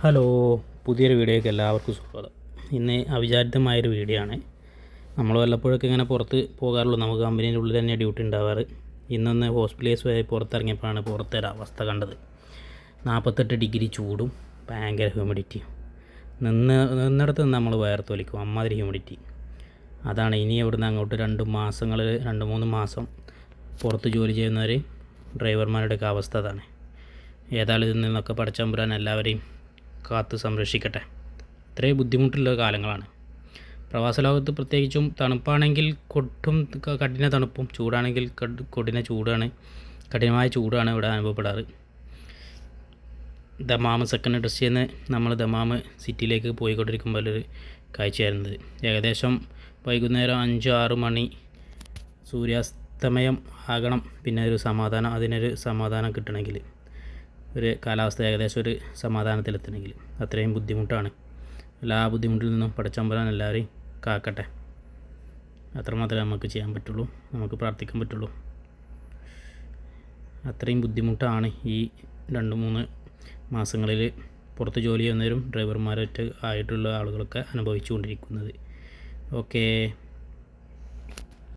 Hello, പുതിയൊരു വീഡിയോയ്ക്ക് എല്ലാവർക്കും സ്വാഗതം. ഇന്ന് അവിചാരിതമായൊരു വീഡിയോ ആണ്. നമ്മൾ വല്ലപ്പോഴൊക്കെ ഇങ്ങനെ പുറത്ത് പോകാറുള്ളൂ. നമുക്ക് കമ്പനീൻ്റെ ഉള്ളിൽ തന്നെ ഡ്യൂട്ടി ഉണ്ടാവാറ്. ഇന്നൊന്ന് ഹോസ്പിറ്റലൈസ് വഴി പുറത്തിറങ്ങിയപ്പോഴാണ് പുറത്തൊരു അവസ്ഥ കണ്ടത്. 48 ഡിഗ്രി ചൂടും ഭയങ്കര ഹ്യൂമിഡിറ്റിയും. നിന്നിടത്ത് നിന്ന് നമ്മൾ വയർത്തൊലിക്കും, അമ്മാതിരി ഹ്യൂമിഡിറ്റി. അതാണ് ഇനി ഇവിടുന്ന് അങ്ങോട്ട് 2-3 മാസം പുറത്ത് ജോലി ചെയ്യുന്നവർ ഡ്രൈവർമാരുടെയൊക്കെ അവസ്ഥ അതാണ്. ഏതായാലും ഇതിൽ നിന്നൊക്കെ പടച്ചമ്പുരാൻ എല്ലാവരെയും കാത്ത് സംരക്ഷിക്കട്ടെ. ഇത്രയും ബുദ്ധിമുട്ടുള്ള കാലങ്ങളാണ്. പ്രവാസ ലോകത്ത് പ്രത്യേകിച്ചും തണുപ്പാണെങ്കിൽ കൊട്ടും കഠിന തണുപ്പും, ചൂടാണെങ്കിൽ കഠിനമായ ചൂടാണ് ഇവിടെ അനുഭവപ്പെടാറ്. ദമാം സെക്കൻഡ് ഇൻഡസ്ട്രിയിൽ നിന്ന് നമ്മൾ ദമാം സിറ്റിയിലേക്ക് പോയിക്കൊണ്ടിരിക്കുമ്പോൾ ഒരു കാഴ്ചയായിരുന്നത്. ഏകദേശം വൈകുന്നേരം 5-6 മണി സൂര്യാസ്തമയം ആകണം. പിന്നെ അതിനൊരു സമാധാനം കിട്ടണമെങ്കിൽ, ഒരു കാലാവസ്ഥ ഏകദേശം ഒരു സമാധാനത്തിലെത്തണമെങ്കിൽ അത്രയും ബുദ്ധിമുട്ടാണ്. എല്ലാ ബുദ്ധിമുട്ടിൽ നിന്നും പടച്ചമ്പുരാൻ എല്ലാവരെയും കാക്കട്ടെ. അത്രമാത്രമേ നമുക്ക് ചെയ്യാൻ പറ്റുള്ളൂ, നമുക്ക് പ്രാർത്ഥിക്കാൻ പറ്റുള്ളൂ. അത്രയും ബുദ്ധിമുട്ടാണ് ഈ 2-3 മാസങ്ങളിൽ പുറത്ത് ജോലി ചെയ്യുന്നവരും ഡ്രൈവർമാരായിട്ട് ആയിട്ടുള്ള ആളുകളൊക്കെ അനുഭവിച്ചു കൊണ്ടിരിക്കുന്നത്. ഓക്കേ.